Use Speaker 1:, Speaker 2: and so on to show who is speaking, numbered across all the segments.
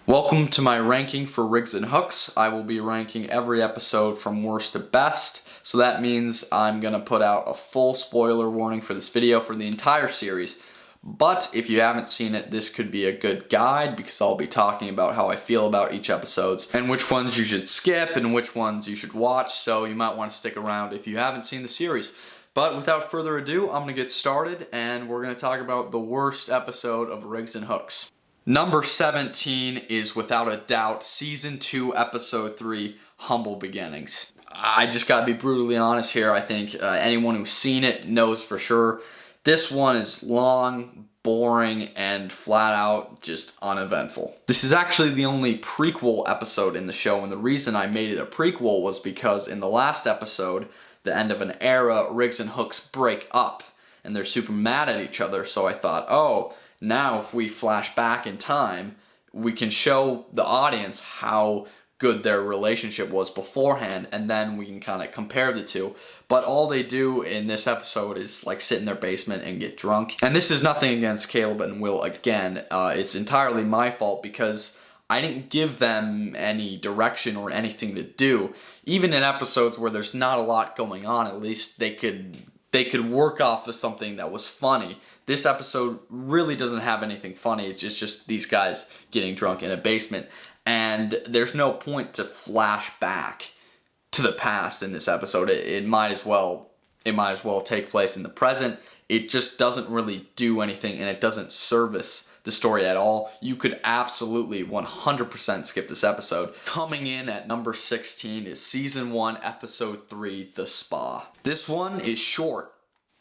Speaker 1: Welcome to my ranking for Rigs and Hooks. I will be ranking every episode from worst to best, so that means I'm going to put out a full spoiler warning for this video for the entire series. But if you haven't seen it, this could be a good guide because I'll be talking about how I feel about each episodes and which ones you should skip and which ones you should watch, so you might want to stick around if you haven't seen the series. But without further ado, I'm going to get started and we're going to talk about the worst episode of Rigs and Hooks. Number 17 is without a doubt Season 2, Episode 3, Humble Beginnings. I just gotta be brutally honest here. I think anyone who's seen it knows for sure. This one is long, boring, and flat out just uneventful. This is actually the only prequel episode in the show, and the reason I made it a prequel was because in the last episode, the end of an era, Riggs and Hooks break up, and they're super mad at each other, so I thought, now if we flash back in time, we can show the audience how good their relationship was beforehand, and then we can kind of compare the two. But all they do in this episode is like sit in their basement and get drunk. And this is nothing against Caleb and Will again. It's entirely my fault because I didn't give them any direction or anything to do. Even in episodes where there's not a lot going on, at least they could work off of something that was funny. This episode really doesn't have anything funny. It's just these guys getting drunk in a basement. And there's no point to flash back to the past in this episode. It might as well take place in the present. It just doesn't really do anything, and it doesn't service the story at all. You could absolutely 100% skip this episode. Coming in at number 16 is Season 1, Episode 3, The Spa. This one is short,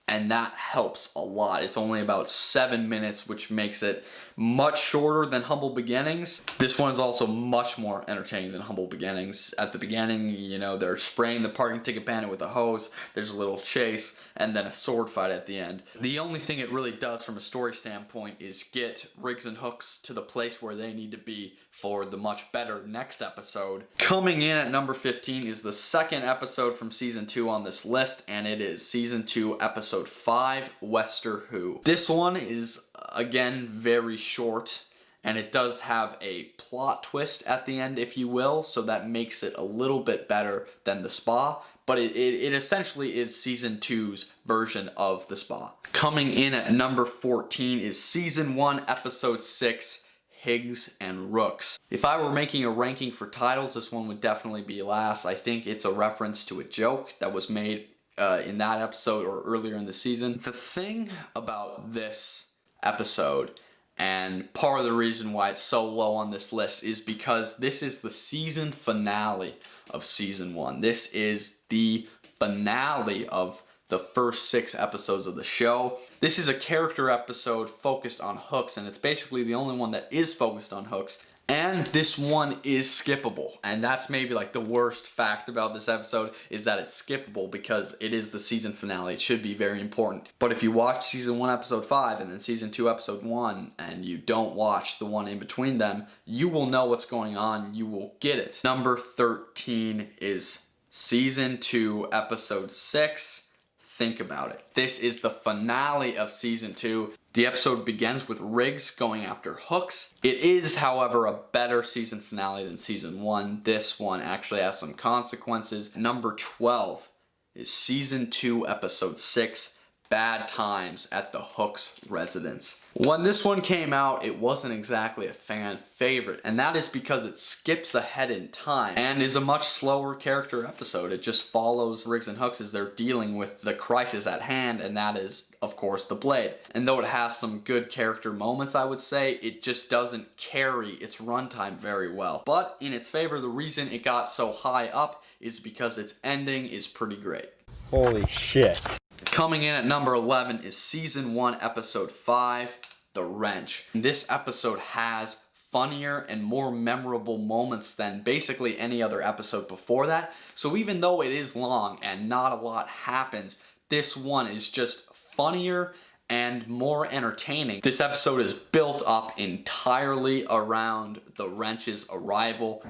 Speaker 1: and that helps a lot. It's only about 7 minutes, which makes it much shorter than Humble Beginnings. This one is also much more entertaining than Humble Beginnings. At the beginning, they're spraying the parking ticket bandit with a hose, there's a little chase, and then a sword fight at the end. The only thing it really does from a story standpoint is get Riggs and Hooks to the place where they need to be for the much better next episode. Coming in at number 15 is the second episode from Season 2 on this list, and it is Season 2, Episode 5, Wester Who. This one is, again, very short, and it does have a plot twist at the end, if you will, so that makes it a little bit better than The Spa, but it essentially is Season 2's version of The Spa. Coming in at number 14 is Season 1, Episode 6, Higgs and Rooks. If I were making a ranking for titles, this one would definitely be last. I think it's a reference to a joke that was made in that episode or earlier in the season. The thing about this episode, and part of the reason why it's so low on this list, is because this is the season finale of Season 1. This is the finale of the first 6 episodes of the show. This is a character episode focused on Hooks, and it's basically the only one that is focused on Hooks. And this one is skippable. And that's maybe like the worst fact about this episode, is that it's skippable because it is the season finale. It should be very important. But if you watch Season 1, Episode 5, and then Season 2, Episode 1, and you don't watch the one in between them, you will know what's going on. You will get it. Number 13 is Season 2, Episode 6, Think About It. This is the finale of Season 2. The episode begins with Riggs going after Hooks. It is, however, a better season finale than Season 1. This one actually has some consequences. Number 12 is Season 2, Episode 6, Bad Times at the Hooks residence. When this one came out, it wasn't exactly a fan favorite, and that is because it skips ahead in time and is a much slower character episode. It just follows Riggs and Hooks as they're dealing with the crisis at hand, and that is, of course, the Blade. And though it has some good character moments, I would say, it just doesn't carry its runtime very well. But in its favor, the reason it got so high up is because its ending is pretty great.
Speaker 2: Holy shit.
Speaker 1: Coming in at number 11 is Season 1, Episode 5, The Wrench. This episode has funnier and more memorable moments than basically any other episode before that. So even though it is long and not a lot happens, this one is just funnier and more entertaining. This episode is built up entirely around the Wrench's arrival.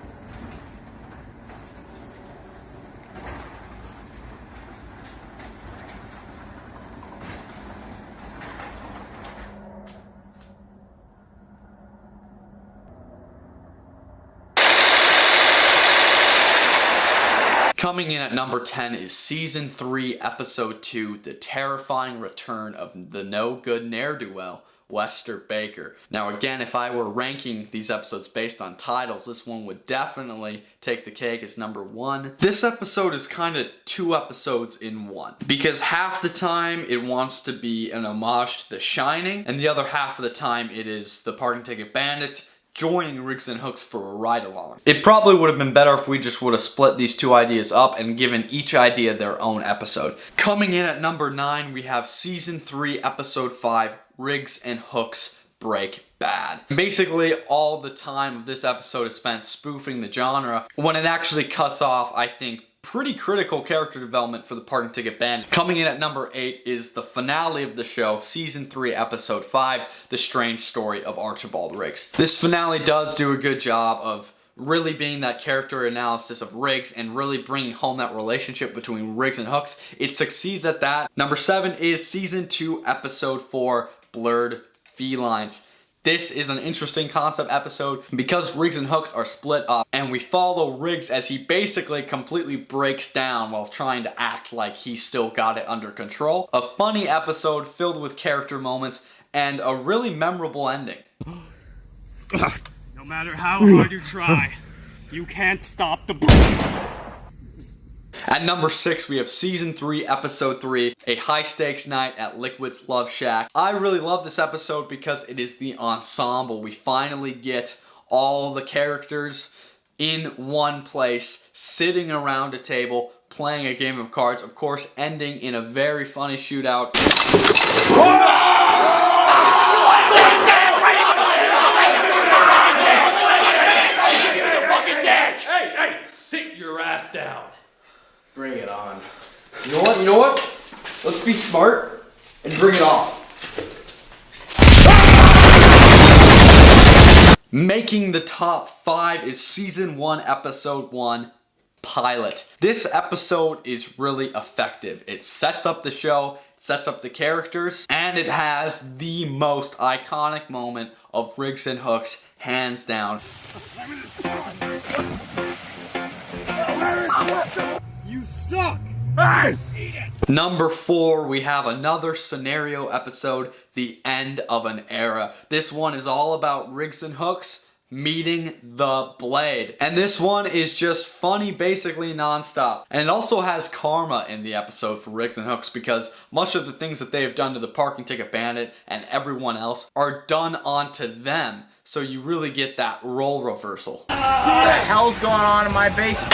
Speaker 1: Coming in at number 10 is Season 3, Episode 2, The Terrifying Return of the No-Good Ne'er-Do-Well, Wester Baker. Now again, if I were ranking these episodes based on titles, this one would definitely take the cake as number 1. This episode is kind of 2 episodes in one, because half the time it wants to be an homage to The Shining, and the other half of the time it is the Parking Ticket Bandit joining Riggs and Hooks for a ride-along. It probably would have been better if we just would have split these 2 ideas up and given each idea their own episode. Coming in at number 9, we have Season 3, Episode 5, Riggs and Hooks Break Bad. Basically, all the time of this episode is spent spoofing the genre, when it actually cuts off, I think, pretty critical character development for the Parking Ticket Bandit. Coming in at number 8 is the finale of the show, Season 3, Episode 5, The Strange Story of Archibald Riggs. This finale does do a good job of really being that character analysis of Riggs and really bringing home that relationship between Riggs and Hooks. It succeeds at that. Number 7 is Season 2, Episode 4, Blurred Felines. This is an interesting concept episode because Riggs and Hooks are split up, and we follow Riggs as he basically completely breaks down while trying to act like he still got it under control. A funny episode filled with character moments and a really memorable ending.
Speaker 2: No matter how hard you try, you can't stop the...
Speaker 1: At number 6, we have Season 3, Episode 3, A High-Stakes Night at Liquid's Love Shack. I really love this episode because it is the ensemble. We finally get all the characters in one place, sitting around a table, playing a game of cards, of course, ending in a very funny shootout.
Speaker 2: Hey, sit your ass down.
Speaker 3: Bring it on.
Speaker 1: You know what? Let's be smart and bring it off. Making the top 5 is Season 1, Episode 1, Pilot. This episode is really effective. It sets up the show, sets up the characters, and it has the most iconic moment of Riggs and Hooks, hands down.
Speaker 2: You suck! Hey! Eat it!
Speaker 1: Number 4, we have another scenario episode, The End of an Era. This one is all about Riggs and Hooks meeting the Blade. And this one is just funny, basically non-stop. And it also has karma in the episode for Riggs and Hooks because much of the things that they have done to the Parking Ticket Bandit and everyone else are done onto them. So you really get that role reversal.
Speaker 3: What the hell's going on in my basement?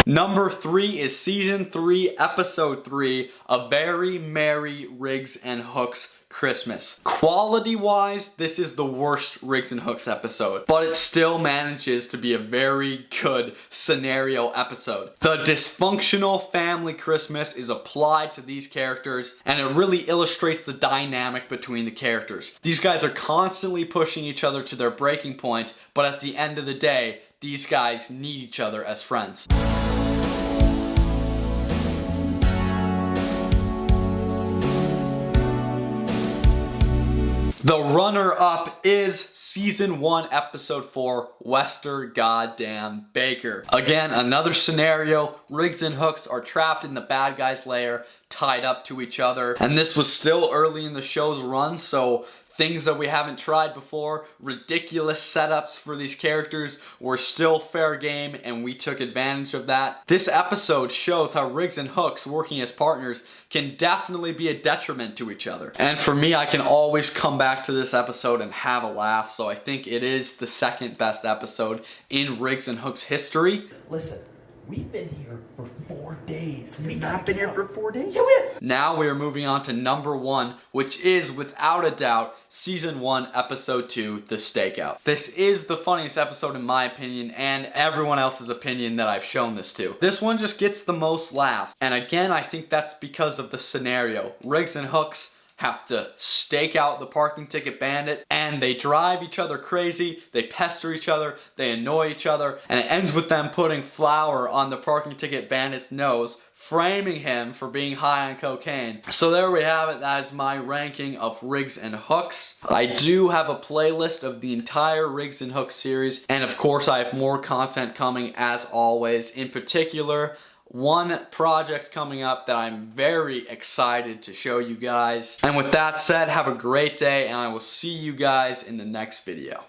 Speaker 1: Number 3 is Season 3, Episode 3, A Very Merry Riggs and Hooks Christmas. Quality-wise, this is the worst Riggs and Hooks episode, but it still manages to be a very good scenario episode. The dysfunctional family Christmas is applied to these characters, and it really illustrates the dynamic between the characters. These guys are constantly pushing each other to their breaking point, but at the end of the day, these guys need each other as friends. The runner-up is Season 1, Episode 4, Wester Goddamn Baker. Again, another scenario. Riggs and Hooks are trapped in the bad guy's lair, tied up to each other. And this was still early in the show's run, so things that we haven't tried before, ridiculous setups for these characters were still fair game, and we took advantage of that. This episode shows how Riggs and Hooks working as partners can definitely be a detriment to each other. And for me, I can always come back to this episode and have a laugh, so I think it is the second best episode in Riggs and Hooks history.
Speaker 4: Listen, we've been here for 4 days.
Speaker 3: We've not been here for 4 days?
Speaker 4: Yeah, we have.
Speaker 1: Now we are moving on to number 1, which is, without a doubt, Season 1, Episode 2, The Stakeout. This is the funniest episode in my opinion, and everyone else's opinion that I've shown this to. This one just gets the most laughs, and again, I think that's because of the scenario. Riggs and Hooks have to stake out the Parking Ticket Bandit, and they drive each other crazy, they pester each other, they annoy each other, and it ends with them putting flour on the Parking Ticket Bandit's nose, framing him for being high on cocaine. So there we have it. That is my ranking of Rigs and Hooks. I do have a playlist of the entire Rigs and Hooks series, and of course I have more content coming as always. In particular, one project coming up that I'm very excited to show you guys. And with that said, have a great day, and I will see you guys in the next video.